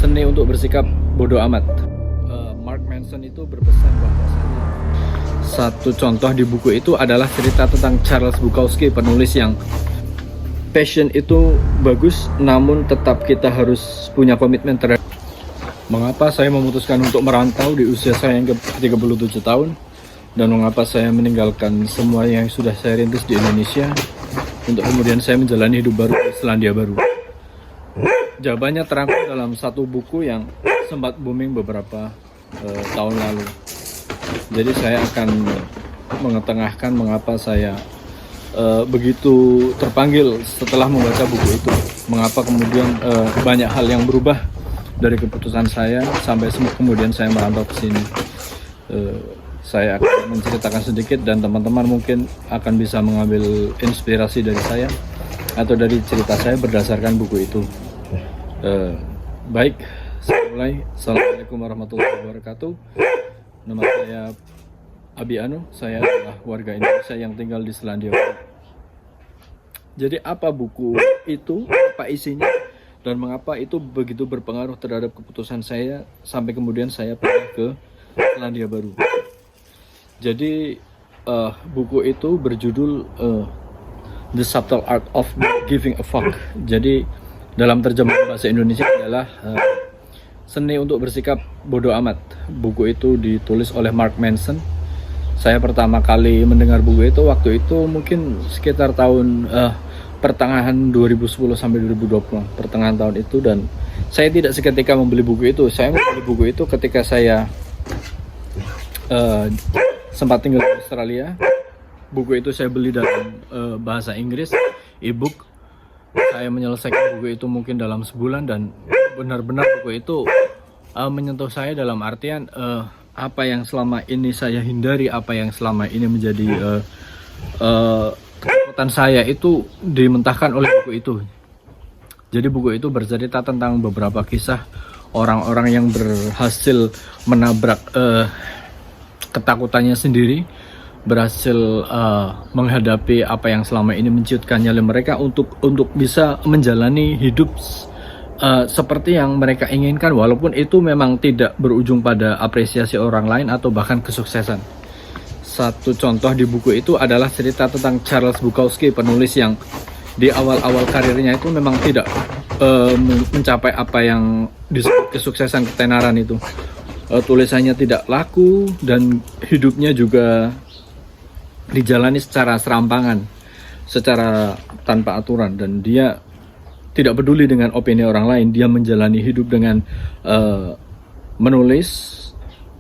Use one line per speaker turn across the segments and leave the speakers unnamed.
Seni untuk bersikap bodoh amat. Mark Manson itu berpesan bahwasanya satu contoh di buku itu adalah cerita tentang Charles Bukowski, penulis yang passion itu bagus, namun tetap kita harus punya komitmen terhadap. Mengapa saya memutuskan untuk merantau di usia saya yang ke-37 tahun, dan mengapa saya meninggalkan semua yang sudah saya rintis di Indonesia untuk kemudian saya menjalani hidup baru di Selandia Baru. Jawabannya terangkum dalam satu buku yang sempat booming beberapa tahun lalu. Jadi saya akan mengetengahkan mengapa saya begitu terpanggil setelah membaca buku itu. Mengapa kemudian banyak hal yang berubah dari keputusan saya sampai kemudian saya merantau ke sini. Saya akan menceritakan sedikit dan teman-teman mungkin akan bisa mengambil inspirasi dari saya atau dari cerita saya berdasarkan buku itu. Baik, saya mulai. Assalamualaikum warahmatullahi wabarakatuh. Nama saya Abi Anu, saya adalah warga Indonesia yang tinggal di Selandia Baru. Jadi apa buku itu, apa isinya, dan mengapa itu begitu berpengaruh terhadap keputusan saya sampai kemudian saya pindah ke Selandia Baru. Jadi buku itu berjudul The Subtle Art of Giving a Fuck. Jadi dalam terjemahan bahasa Indonesia adalah Seni untuk Bersikap Bodoh Amat. Buku itu ditulis oleh Mark Manson. Saya pertama kali mendengar buku itu waktu itu mungkin sekitar tahun pertengahan 2010 sampai 2020, pertengahan tahun itu, dan saya tidak seketika membeli buku itu. Saya membeli buku itu ketika saya sempat tinggal di Australia. Buku itu saya beli dalam bahasa Inggris, e-book. Saya menyelesaikan buku itu mungkin dalam sebulan, dan benar-benar buku itu menyentuh saya dalam artian apa yang selama ini saya hindari, apa yang selama ini menjadi ketakutan saya itu dimentahkan oleh buku itu. Jadi buku itu bercerita tentang beberapa kisah orang-orang yang berhasil menabrak ketakutannya sendiri, berhasil menghadapi apa yang selama ini menciutkan nyali mereka untuk bisa menjalani hidup seperti yang mereka inginkan, walaupun itu memang tidak berujung pada apresiasi orang lain atau bahkan kesuksesan. Satu contoh di buku itu adalah cerita tentang Charles Bukowski, penulis yang di awal-awal karirnya itu memang tidak mencapai apa yang disebut kesuksesan, ketenaran itu. Tulisannya tidak laku dan hidupnya juga dijalani secara serampangan, secara tanpa aturan, dan dia tidak peduli dengan opini orang lain. Dia menjalani hidup dengan menulis,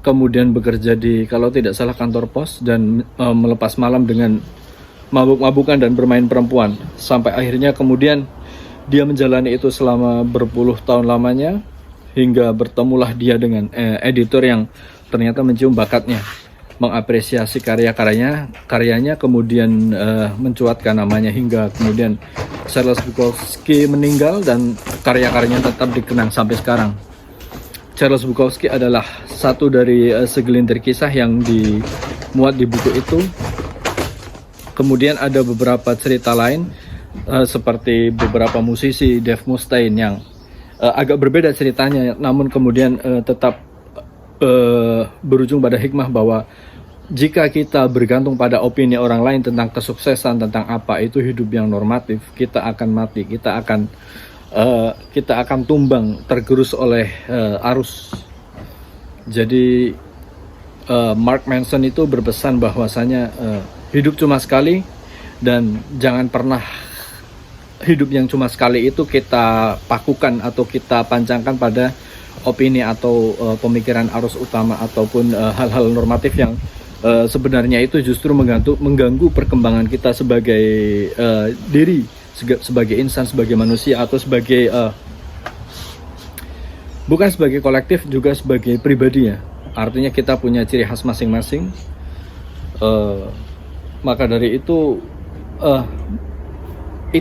kemudian bekerja di, kalau tidak salah, kantor pos, dan melepas malam dengan mabuk-mabukan dan bermain perempuan, sampai akhirnya kemudian dia menjalani itu selama berpuluh tahun lamanya, hingga bertemulah dia dengan editor yang ternyata mencium bakatnya, mengapresiasi karyanya, kemudian mencuatkan namanya, hingga kemudian Charles Bukowski meninggal dan karya-karyanya tetap dikenang sampai sekarang. Charles Bukowski adalah satu dari segelintir kisah yang dimuat di buku itu. Kemudian ada beberapa cerita lain seperti beberapa musisi, Dave Mustaine, yang agak berbeda ceritanya, namun kemudian tetap berujung pada hikmah bahwa jika kita bergantung pada opini orang lain tentang kesuksesan, tentang apa itu hidup yang normatif, kita akan mati, kita akan tumbang, tergerus oleh arus. Jadi Mark Manson itu berpesan bahwasanya hidup cuma sekali, dan jangan pernah hidup yang cuma sekali itu kita pakukan atau kita pancangkan pada opini atau pemikiran arus utama ataupun hal-hal normatif yang sebenarnya itu justru mengganggu perkembangan kita sebagai diri, sebagai insan, sebagai manusia, atau sebagai bukan sebagai kolektif, juga sebagai pribadi ya. Artinya kita punya ciri khas masing-masing. Maka dari itu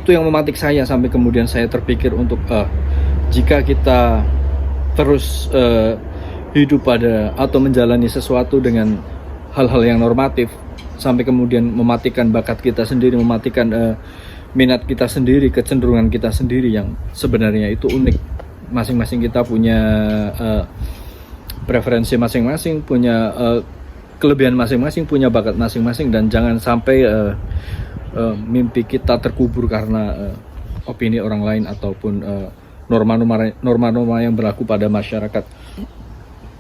yang mematik saya sampai kemudian saya terpikir untuk jika kita terus hidup pada atau menjalani sesuatu dengan hal-hal yang normatif sampai kemudian mematikan bakat kita sendiri, mematikan minat kita sendiri, kecenderungan kita sendiri yang sebenarnya itu unik, masing-masing kita punya preferensi masing-masing, punya kelebihan masing-masing, punya bakat masing-masing, dan jangan sampai mimpi kita terkubur karena opini orang lain ataupun norma-norma yang berlaku pada masyarakat.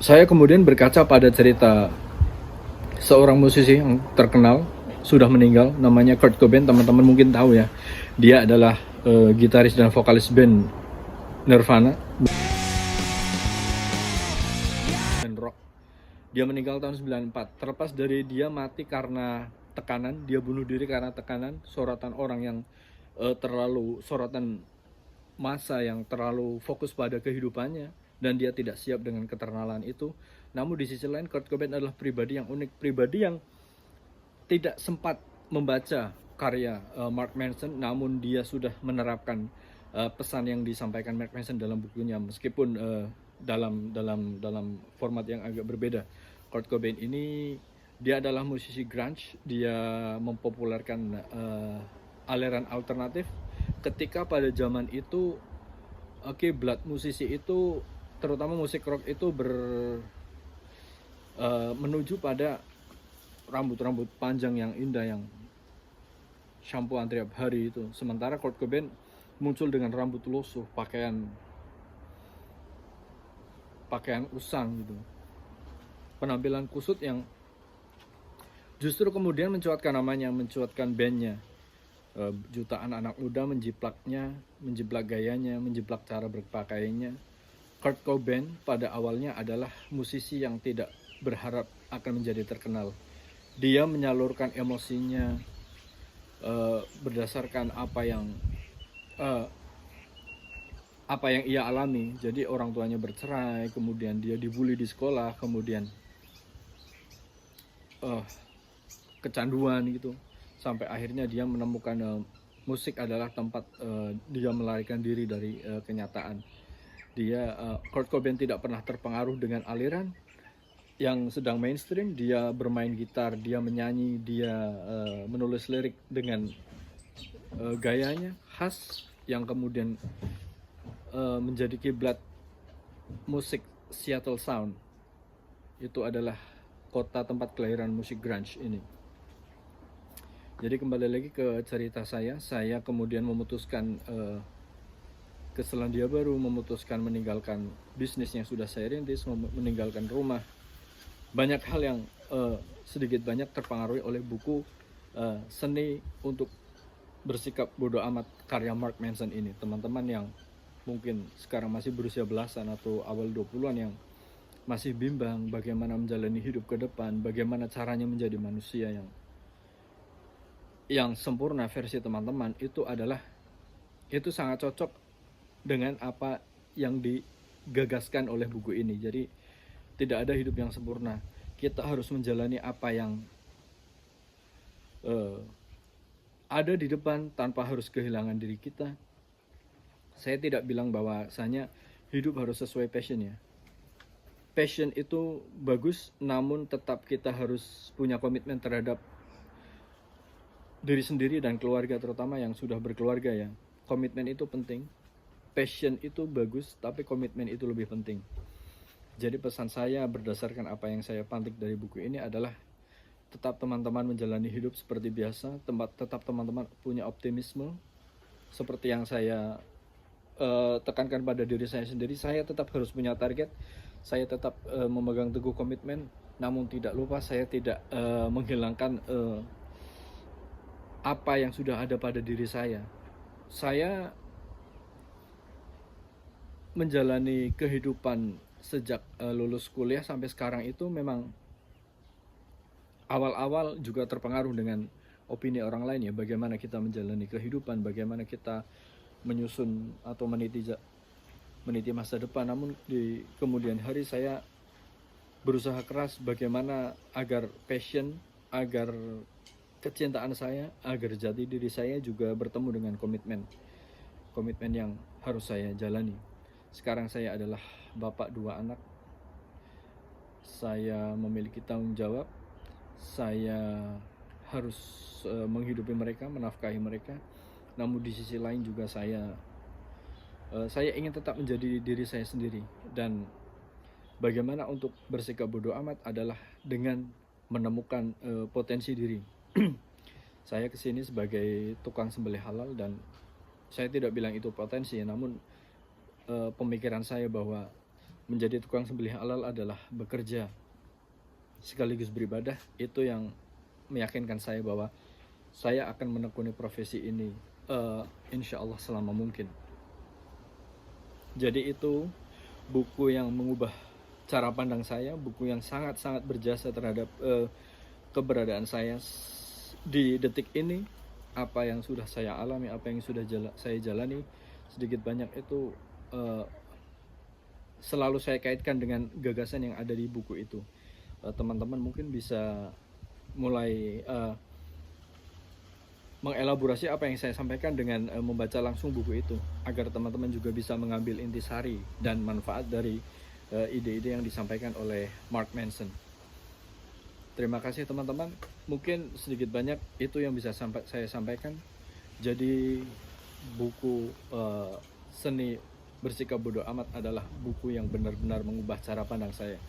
Saya kemudian berkaca pada cerita seorang musisi yang terkenal sudah meninggal, namanya Kurt Cobain. Teman-teman mungkin tahu ya, dia adalah gitaris dan vokalis band Nirvana dan rock. Dia meninggal tahun 94. Terlepas dari dia mati karena tekanan, dia bunuh diri karena tekanan, sorotan orang yang sorotan masa yang terlalu fokus pada kehidupannya, dan dia tidak siap dengan keternalan itu. Namun di sisi lain, Kurt Cobain adalah pribadi yang unik, pribadi yang tidak sempat membaca karya Mark Manson, namun dia sudah menerapkan pesan yang disampaikan Mark Manson dalam bukunya, meskipun dalam format yang agak berbeda. Kurt Cobain ini, dia adalah musisi grunge. Dia mempopulerkan aliran alternatif ketika pada zaman itu kiblat musisi itu, terutama musik rock itu menuju pada rambut-rambut panjang yang indah, yang shampooan tiap hari itu. Sementara Kurt Cobain muncul dengan rambut lusuh, pakaian usang gitu, penampilan kusut yang justru kemudian mencuatkan namanya, mencuatkan bandnya. Jutaan anak muda menjiplaknya, menjiplak gayanya, menjiplak cara berpakaiannya. Kurt Cobain pada awalnya adalah musisi yang tidak berharap akan menjadi terkenal. Dia menyalurkan emosinya berdasarkan apa yang ia alami. Jadi orang tuanya bercerai, kemudian dia dibully di sekolah, kemudian kecanduan gitu, sampai akhirnya dia menemukan musik adalah tempat dia melarikan diri dari kenyataan. Kurt Cobain tidak pernah terpengaruh dengan aliran yang sedang mainstream. Dia bermain gitar, dia menyanyi, dia menulis lirik dengan gayanya khas yang kemudian menjadi kiblat musik Seattle Sound. Itu adalah kota tempat kelahiran musik grunge ini. Jadi kembali lagi ke cerita saya kemudian memutuskan ke Selandia Baru, memutuskan meninggalkan bisnis yang sudah saya rintis, meninggalkan rumah. Banyak hal yang sedikit banyak terpengaruhi oleh buku Seni untuk Bersikap Bodoh Amat karya Mark Manson ini. Teman-teman yang mungkin sekarang masih berusia belasan atau awal 20-an yang masih bimbang bagaimana menjalani hidup ke depan, bagaimana caranya menjadi manusia yang sempurna versi teman-teman, itu sangat cocok dengan apa yang digagaskan oleh buku ini. Jadi tidak ada hidup yang sempurna. Kita harus menjalani apa yang ada di depan tanpa harus kehilangan diri kita. Saya tidak bilang bahwasanya hidup harus sesuai passion ya. Passion itu bagus, namun tetap kita harus punya komitmen terhadap diri sendiri dan keluarga, terutama yang sudah berkeluarga ya. Komitmen itu penting. Passion itu bagus, tapi komitmen itu lebih penting. Jadi pesan saya berdasarkan apa yang saya pantik dari buku ini adalah tetap teman-teman menjalani hidup seperti biasa, tetap teman-teman punya optimisme seperti yang saya tekankan pada diri saya sendiri. Saya tetap harus punya target, saya tetap memegang teguh komitmen, namun tidak lupa saya tidak menghilangkan apa yang sudah ada pada diri saya. Saya menjalani kehidupan sejak lulus kuliah sampai sekarang itu memang awal-awal juga terpengaruh dengan opini orang lain ya, bagaimana kita menjalani kehidupan, bagaimana kita menyusun atau meniti masa depan. Namun di kemudian hari saya berusaha keras bagaimana agar passion, agar kecintaan saya, agar jati diri saya juga bertemu dengan komitmen yang harus saya jalani. Sekarang saya adalah bapak 2 anak. Saya memiliki tanggung jawab. Saya harus menghidupi mereka, menafkahi mereka. Namun di sisi lain juga saya Saya ingin tetap menjadi diri saya sendiri, dan bagaimana untuk bersikap bodoh amat adalah dengan menemukan potensi diri. Saya kesini sebagai tukang sembelih halal, dan saya tidak bilang itu potensi, namun pemikiran saya bahwa menjadi tukang sembelih halal adalah bekerja sekaligus beribadah. Itu yang meyakinkan saya bahwa saya akan menekuni profesi ini insya Allah selama mungkin. Jadi itu buku yang mengubah cara pandang saya, buku yang sangat-sangat berjasa terhadap keberadaan saya di detik ini. Apa yang sudah saya alami, apa yang sudah saya jalani, sedikit banyak itu selalu saya kaitkan dengan gagasan yang ada di buku itu. Teman-teman mungkin bisa mulai mengelaborasi apa yang saya sampaikan dengan membaca langsung buku itu, agar teman-teman juga bisa mengambil intisari dan manfaat dari ide-ide yang disampaikan oleh Mark Manson. Terima kasih teman-teman, mungkin sedikit banyak itu yang bisa saya sampaikan. Jadi buku Seni Bersikap Bodoh Amat adalah buku yang benar-benar mengubah cara pandang saya.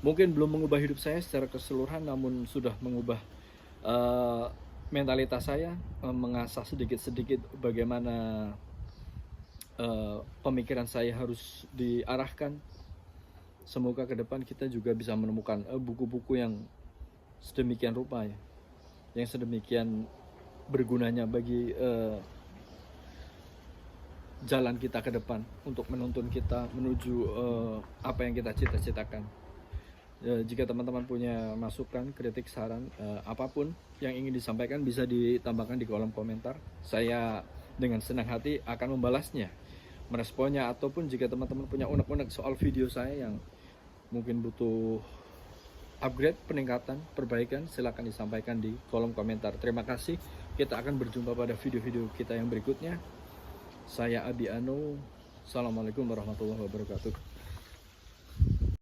Mungkin belum mengubah hidup saya secara keseluruhan, namun sudah mengubah mentalitas saya, mengasah sedikit-sedikit bagaimana pemikiran saya harus diarahkan. Semoga ke depan kita juga bisa menemukan buku-buku yang sedemikian rupa ya, yang sedemikian bergunanya bagi jalan kita ke depan, untuk menuntun kita menuju apa yang kita cita-citakan. Jika teman-teman punya masukan, kritik, saran, apapun yang ingin disampaikan bisa ditambahkan di kolom komentar. Saya dengan senang hati akan membalasnya, meresponnya, ataupun jika teman-teman punya unek-unek soal video saya yang mungkin butuh upgrade, peningkatan, perbaikan, silakan disampaikan di kolom komentar. Terima kasih. Kita akan berjumpa pada video-video kita yang berikutnya. Saya Abi Ano. Assalamualaikum warahmatullahi wabarakatuh.